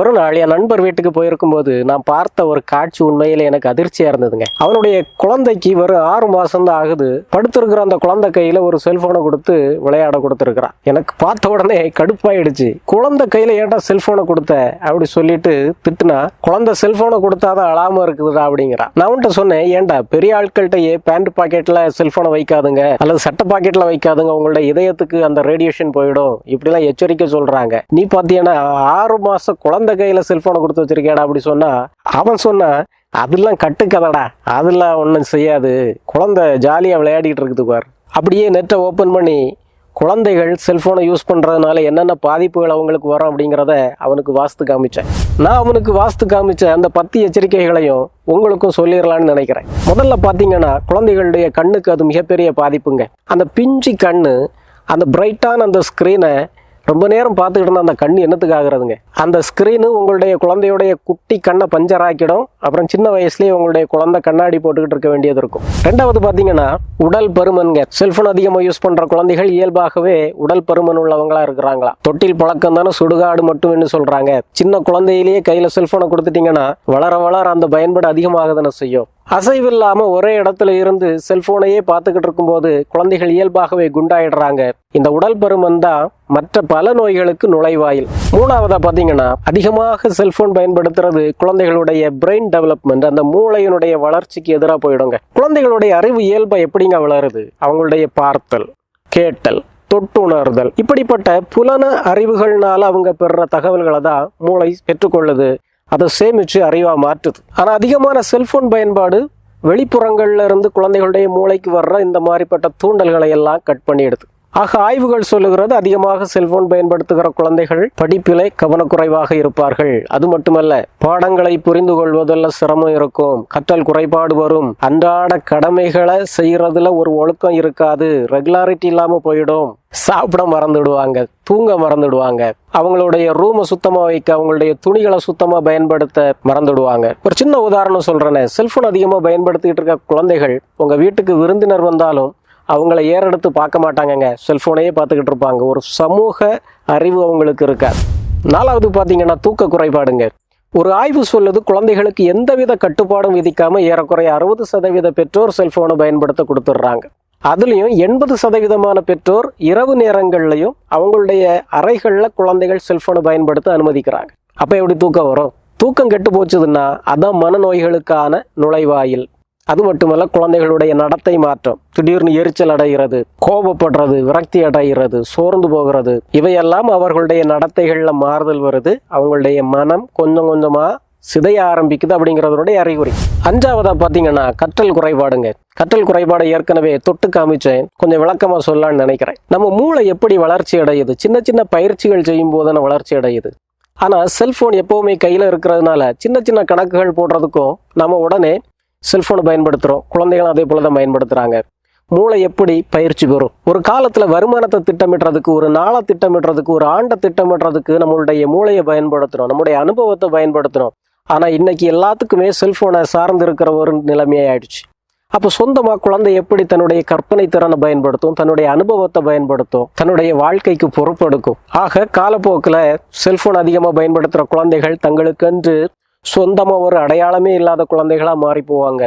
ஒரு நாள் என் நண்பர் வீட்டுக்கு போயிருக்கும்போது நான் பார்த்த ஒரு காட்சி உண்மையில எனக்கு அதிர்ச்சியா இருந்ததுங்க. அவனுடைய குழந்தைக்கு வெறும் 6 மாசம் தான் ஆகுது. படுத்திருக்கிற அந்த குழந்தை கையில ஒரு செல்போனை கொடுத்து விளையாட கொடுத்துருக்கிறான். எனக்கு பார்த்த உடனே கடுப்பாயிடுச்சு. குழந்தை கையில ஏன்டா செல்போனை கொடுத்த அப்படி சொல்லிட்டு திட்டுனா, குழந்தை செல்போனை கொடுத்தாதான் அழாம இருக்குதுடா அப்படிங்கிறான். நான் அவன்கிட்ட சொன்னேன், ஏன்டா பெரிய ஆட்கள்கிட்டயே பேண்ட் பாக்கெட்ல செல்போனை வைக்காதுங்க அல்லது சட்டை பாக்கெட்ல வைக்காதுங்க, உங்களோட இதயத்துக்கு அந்த ரேடியேஷன் போயிடும், இப்படிலாம் எச்சரிக்கை சொல்றாங்க. நீ பாத்தீங்கன்னா 6 மாசம் குழந்தை கையில செல்போனை கொடுத்து வச்சிருக்கேடா அப்படி சொன்னா, அவன் சொன்னா அதெல்லாம் கட்டுக்கதடா, அதெல்லாம் ஒன்றும் செய்யாது, குழந்தை ஜாலியா விளையாடிட்டு இருக்குது பார். அப்படியே நெட்டை ஓப்பன் பண்ணி குழந்தைகள் செல்போனை யூஸ் பண்றதுனால என்னென்ன பாதிப்புகள் அவங்களுக்கு வரும் அப்படிங்கிறத அவனுக்கு வாஸ்து காமிச்சேன். நான் அவனுக்கு வாஸ்து காமிச்ச அந்த 10 எச்சரிக்கைகளையும் உங்களுக்கும் சொல்லிடலான்னு நினைக்கிறேன். முதல்ல பார்த்தீங்கன்னா, குழந்தைகளுடைய கண்ணுக்கு அது மிகப்பெரிய பாதிப்புங்க. அந்த பிஞ்சு கண்ணு, அந்த பிரைட்டான அந்த ஸ்க்ரீனை ரொம்ப நேரம் பார்த்துக்கிட்டு இருந்தால் அந்த கண் என்னத்துக்கு ஆகுறதுங்க? அந்த ஸ்க்ரீனு உங்களுடைய குழந்தையுடைய குட்டி கண்ணை பஞ்சர் ஆக்கிடும். அப்புறம் சின்ன வயசுலேயே உங்களுடைய குழந்தை கண்ணாடி போட்டுக்கிட்டு இருக்க வேண்டியது இருக்கும். ரெண்டாவது பார்த்தீங்கன்னா, உடல் பருமன்ங்க. செல்போன் அதிகமாக யூஸ் பண்ணுற குழந்தைகள் இயல்பாகவே உடல் பருமன் உள்ளவங்களா இருக்கிறாங்களா. தொட்டில் பழக்கம் தானே சுடுகாடு மட்டும்னு சொல்றாங்க. சின்ன குழந்தையிலேயே கையில் செல்போனை கொடுத்துட்டீங்கன்னா வளர வளர அந்த பயன்பாடு அதிகமாக செய்யும். அசைவில்லாம ஒரே இடத்துல இருந்து செல்போனையே பார்த்துக்கிட்டு இருக்கும்போது குழந்தைகள் இயல்பாகவே குண்டாயிடுறாங்க. இந்த உடல் பருமன் தான் மற்ற பல நோய்களுக்கு நுழைவாயில். மூணாவதா பாத்தீங்கன்னா, அதிகமாக செல்போன் பயன்படுத்துறது குழந்தைகளுடைய பிரெயின் டெவலப்மெண்ட், அந்த மூளையினுடைய வளர்ச்சிக்கு எதிராக போயிடுங்க. குழந்தைகளுடைய அறிவு இயல்பை எப்படிங்க வளருது? அவங்களுடைய பார்த்தல், கேட்டல், தொட்டுணர்தல், இப்படிப்பட்ட புலன அறிவுகள்னால அவங்க பெறுற தகவல்களை தான் மூளை பெற்றுக்கொள்ளுது. அதை சேமிச்சு அறிவா மாற்றுது. ஆனா அதிகமான செல்போன் பயன்பாடு வெளிப்புறங்கள்ல இருந்து குழந்தைகளுடைய மூளைக்கு வர்ற இந்த மாதிரிப்பட்ட தூண்டல்களை எல்லாம் கட் பண்ணிடுது. ஆக ஆய்வுகள் சொல்லுகிறது, அதிகமாக செல்போன் பயன்படுத்துகிற குழந்தைகள் படிப்பிலே கவனக்குறைவாக இருப்பார்கள். அது மட்டுமல்ல, பாடங்களை புரிந்து கொள்வதில் சிரமம் இருக்கும், கற்றல் குறைபாடு வரும், அன்றாட கடமைகளை செய்யறதுல ஒரு ஒழுக்கம் இருக்காது, ரெகுலாரிட்டி இல்லாம போயிடும், சாப்பிட மறந்துடுவாங்க, தூங்க மறந்துடுவாங்க, அவங்களுடைய ரூமை சுத்தமா வைக்க, அவங்களுடைய துணிகளை சுத்தமா பயன்படுத்த மறந்துடுவாங்க. ஒரு சின்ன உதாரணம் சொல்றேனே, செல்போன் அதிகமா பயன்படுத்திட்டு இருக்க குழந்தைகள் உங்க வீட்டுக்கு விருந்தினர் வந்தாலும் அவங்கள ஏறெடுத்து பார்க்க மாட்டாங்கங்க, செல்போனையே பார்த்துக்கிட்டு இருப்பாங்க. ஒரு சமூக அறிவு அவங்களுக்கு இருக்காது. நாலாவது பார்த்தீங்கன்னா, தூக்க குறைபாடுங்க. ஒரு ஆய்வு சொல்லுது, குழந்தைகளுக்கு எந்தவித கட்டுப்பாடும் விதிக்காம ஏறக்குறைய 60% பெற்றோர் செல்போனை பயன்படுத்த கொடுத்துட்றாங்க. அதுலேயும் 80% பெற்றோர் இரவு நேரங்கள்லையும் அவங்களுடைய அறைகளில் குழந்தைகள் செல்போனை பயன்படுத்த அனுமதிக்கிறாங்க. அப்போ எப்படி தூக்கம் வரும்? தூக்கம் கெட்டு போச்சுதுன்னா அதான் மனநோய்களுக்கான நுழைவாயில். அது மட்டுமல்ல, குழந்தைகளுடைய நடத்தை மாற்றம், திடீர்னு எரிச்சல் அடைகிறது, கோபப்படுறது, விரக்தி அடைகிறது, சோர்ந்து போகிறது, இவையெல்லாம் அவர்களுடைய நடத்தைகள்ல மாறுதல் வருது. அவங்களுடைய மனம் கொஞ்சம் கொஞ்சமா சிதைய ஆரம்பிக்குது அப்படிங்கிறதுடைய அறிகுறி. அஞ்சாவதா பார்த்தீங்கன்னா, கற்றல் குறைபாடுங்க. கற்றல் குறைபாடை ஏற்கனவே தொட்டு காமிச்சேன், கொஞ்சம் விளக்கமா சொல்லலாம்னு நினைக்கிறேன். நம்ம மூளை எப்படி வளர்ச்சி அடையுது? சின்ன சின்ன பயிற்சிகள் செய்யும் போது வளர்ச்சி அடையுது. ஆனால் செல்போன் எப்பவுமே கையில் இருக்கிறதுனால சின்ன சின்ன கணக்குகள் போடுறதுக்கும் நம்ம உடனே செல்போனை பயன்படுத்துகிறோம். குழந்தைகளும் அதே போல தான் பயன்படுத்துகிறாங்க. மூளை எப்படி பயிற்சி பெறும்? ஒரு காலத்தில் வருமானத்தை திட்டமிடுறதுக்கு, ஒரு நாளை திட்டமிடுறதுக்கு, ஒரு ஆண்டை திட்டமிடுறதுக்கு நம்மளுடைய மூளையை பயன்படுத்துகிறோம், நம்முடைய அனுபவத்தை பயன்படுத்துகிறோம். ஆனால் இன்னைக்கு எல்லாத்துக்குமே செல்போனை சார்ந்து இருக்கிற ஒரு நிலைமையாயிடுச்சு. அப்போ சொந்தமாக குழந்தை எப்படி தன்னுடைய கற்பனை திறனை பயன்படுத்தும், தன்னுடைய அனுபவத்தை பயன்படுத்தும், தன்னுடைய வாழ்க்கைக்கு பொறுப்பெடுக்கும்? ஆக காலப்போக்கில் செல்போன் அதிகமாக பயன்படுத்துகிற குழந்தைகள் தங்களுக்கென்று சொந்தமாக ஒரு அடையாளமே இல்லாத குழந்தைகளா மாறி போவாங்க.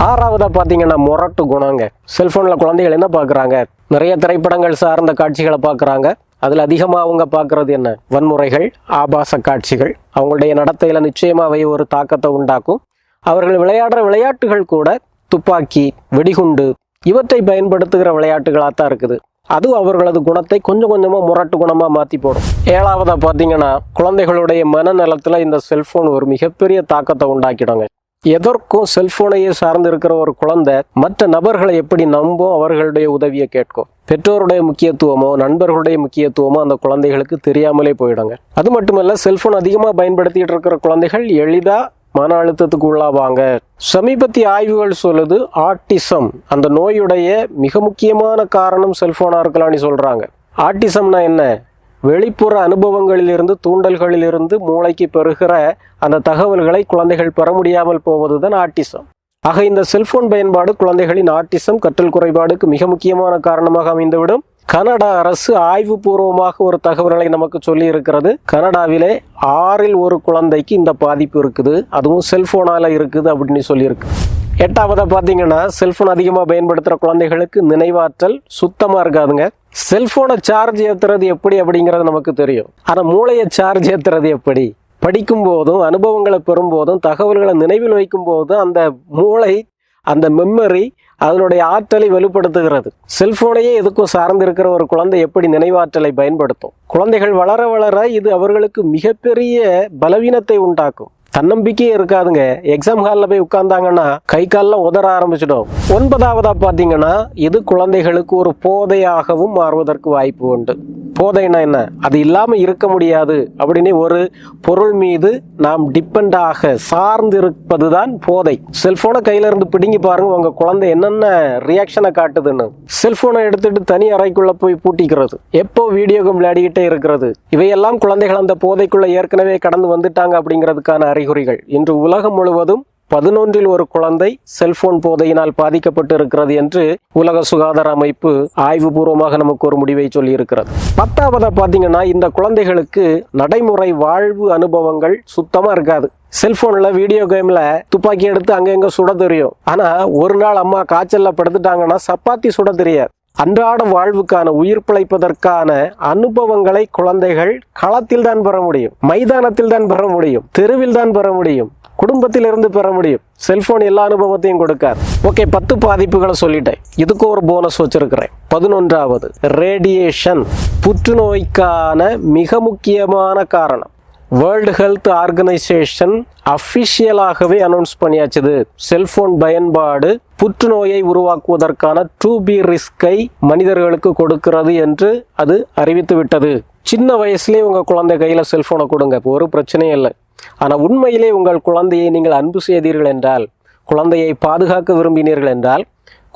ஆறாவதா பார்த்தீங்கன்னா, முரட்டு குணங்க. செல்போனில் குழந்தைகள் என்ன பார்க்குறாங்க? நிறைய திரைப்படங்கள் சார்ந்த காட்சிகளை பார்க்குறாங்க. அதில் அதிகமாக அவங்க பார்க்குறது என்ன? வன்முறைகள், ஆபாச காட்சிகள். அவங்களுடைய நடத்தையில் நிச்சயமாகவே ஒரு தாக்கத்தை உண்டாக்கும். அவர்கள் விளையாடுற விளையாட்டுகள் கூட துப்பாக்கி, வெடிகுண்டு இவற்றை பயன்படுத்துகிற விளையாட்டுகளாக தான் இருக்குது. அதுவும் அவர்களது குணத்தை கொஞ்சம் கொஞ்சமாக முரட்டு குணமாக மாற்றி போடும். ஏழாவதாக பார்த்தீங்கன்னா, குழந்தைகளுடைய மனநலத்தில் இந்த செல்போன் ஒரு மிகப்பெரிய தாக்கத்தை உண்டாக்கிடுங்க. எதற்கும் செல்போனையே சார்ந்து இருக்கிற ஒரு குழந்தை மற்ற நபர்களை எப்படி நம்பும், அவர்களுடைய உதவியை கேட்கும். பெற்றோருடைய முக்கியத்துவமோ நண்பர்களுடைய முக்கியத்துவமோ அந்த குழந்தைகளுக்கு தெரியாமலே போயிடுங்க. அது மட்டுமல்ல, செல்போன் அதிகமாக பயன்படுத்திட்டு இருக்கிற குழந்தைகள் எளிதாக மன அழுத்தத்துக்கு உள்ளாவாங்க. சமீபத்திய ஆய்வுகள் சொல்லுது, ஆட்டிசம் அந்த நோயுடைய மிக முக்கியமான காரணம் செல்போனா இருக்கலாம்னு சொல்றாங்க. ஆட்டிசம்னா என்ன? வெளிப்புற அனுபவங்களிலிருந்து, தூண்டல்களிலிருந்து மூளைக்கு பெறுகிற அந்த தகவல்களை குழந்தைகள் பெற முடியாமல் போவதுதான் ஆட்டிசம். ஆக இந்த செல்போன் பயன்பாடு குழந்தைகளின் ஆட்டிசம், கற்றல் குறைபாடுக்கு மிக முக்கியமான காரணமாக அமைந்துவிடும். கனடா அரசு ஆய்வுபூர்வமாக ஒரு தகவல்களை நமக்கு சொல்லி இருக்கிறது. கனடாவிலே 6இல் 1 குழந்தைக்கு இந்த பாதிப்பு இருக்குது, அதுவும் செல்போனால இருக்குது அப்படின்னு சொல்லியிருக்கு. 8ஆவதா பார்த்தீங்கன்னா, செல்போன் அதிகமாக பயன்படுத்துகிற குழந்தைகளுக்கு நினைவாற்றல் சுத்தமாக இருக்காதுங்க. செல்போனை சார்ஜ் ஏற்றுறது எப்படி அப்படிங்கிறது நமக்கு தெரியும், ஆனால் மூளையை சார்ஜ் ஏற்றுறது எப்படி? படிக்கும் போதும் அனுபவங்களை பெறும்போதும் தகவல்களை நினைவில் வைக்கும் போதும் அந்த மூளை, அந்த மெமரி அதனுடைய ஆற்றலை வெளிப்படுத்துகிறது. செல்போனையே எதுக்கும் சார்ந்திருக்கிற ஒரு குழந்தை எப்படி நினைவாற்றலை பயன்படுத்தும்? குழந்தைகள் வளர வளர இது அவர்களுக்கு மிகப்பெரிய பலவீனத்தை உண்டாக்கும். தன்னம்பிக்கையே இருக்காதுங்க. எக்ஸாம் ஹாலில் போய் உட்கார்ந்தாங்கன்னா கை கால்லாம் உதற ஆரம்பிச்சிடும். 9ஆவதா பார்த்தீங்கன்னா, இது குழந்தைகளுக்கு ஒரு போதையாகவும் மாறுவதற்கு வாய்ப்பு உண்டு. போதைன்னா என்ன? அது இல்லாமல் இருக்க முடியாது அப்படின்னு ஒரு பொருள் மீது நாம் டிபெண்டாக சார்ந்து இருப்பது தான் போதை. செல்போனை கையில இருந்து பிடுங்கி பாருங்க, உங்க குழந்தை என்னென்ன ரியாக்ஷனை காட்டுதுன்னு. செல்போனை எடுத்துட்டு தனி அறைக்குள்ள போய் பூட்டிக்கிறது, எப்போ வீடியோ கேம் விளையாடிக்கிட்டே இருக்கிறது, இவையெல்லாம் குழந்தைகள் அந்த போதைக்குள்ள ஏற்கனவே கடந்து வந்துட்டாங்க அப்படிங்கிறதுக்கான அறிகுறிகள். இன்று உலகம் முழுவதும் 11இல் 1 குழந்தை செல்போன் போதையினால் பாதிக்கப்பட்டு இருக்கிறது என்று உலக சுகாதார அமைப்பு ஆய்வுபூர்வமாக நமக்கு ஒரு முடிவை சொல்லி இருக்கிறது. 10ஆவதா பார்த்தீங்கன்னா, இந்த குழந்தைகளுக்கு நடைமுறை வாழ்வு அனுபவங்கள் சுத்தமா இருக்காது. செல்போன்ல வீடியோ கேம்ல துப்பாக்கி எடுத்து அங்கங்க சுட தெரியும், ஆனா ஒரு நாள் அம்மா காய்ச்சல்ல படுத்துட்டாங்கன்னா சப்பாத்தி சுட தெரியாது. அன்றாட வாழ்வுக்கான, உயிர் பிழைப்பதற்கான அனுபவங்களை குழந்தைகள் களத்தில் தான் பெற முடியும், மைதானத்தில் தான் பெற முடியும், தெருவில் தான் பெற முடியும், குடும்பத்திலிருந்து பெற முடியும். செல்போன் எல்லா அனுபவத்தையும் கொடுக்காது. ஓகே, 10 பாதிப்புகளை சொல்லிட்டேன். இதுக்கு ஒரு போனஸ் வச்சிருக்கிறேன். 11ஆவது ரேடியேஷன். புற்றுநோய்க்கான மிக முக்கியமான காரணம். வேர்ல்டு ஹெல்த் ஆர்கனைசேஷன் அஃபிஷியலாகவே அனௌன்ஸ் பண்ணியாச்சுது. செல்போன் பயன்பாடு புற்றுநோயை உருவாக்குவதற்கான 2B ரிஸ்கை மனிதர்களுக்கு கொடுக்கிறது என்று அது அறிவித்து விட்டது. சின்ன வயசுலேயே உங்கள் குழந்தை கையில் செல்போனை கொடுங்க, ஒரு பிரச்சனையும் இல்லை. ஆனால் உண்மையிலே உங்கள் குழந்தையை நீங்கள் அன்பு செய்தீர்கள் என்றால், குழந்தையை பாதுகாக்க விரும்பினீர்கள் என்றால்,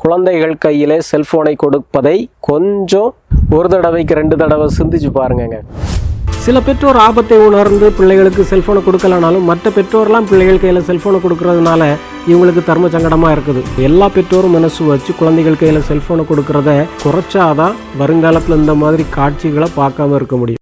குழந்தைகள் கையிலே செல்போனை கொடுப்பதை கொஞ்சம் ஒரு தடவைக்கு 2 தடவை சிந்திச்சு பாருங்க. சில பெற்றோர் ஆபத்தை உணர்ந்து பிள்ளைகளுக்கு செல்போனை கொடுக்கலனாலும் மற்ற பெற்றோர்லாம் பிள்ளைகள் கையில் செல்போனை கொடுக்கறதுனால இவங்களுக்கு தர்ம சங்கடமாக இருக்குது. எல்லா பெற்றோரும் மனசு வச்சு குழந்தைகள் கையில் செல்போனை கொடுக்கறத குறைச்சாதான் வருங்காலத்தில் இந்த மாதிரி காட்சிகளை பார்க்காம இருக்க முடியும்.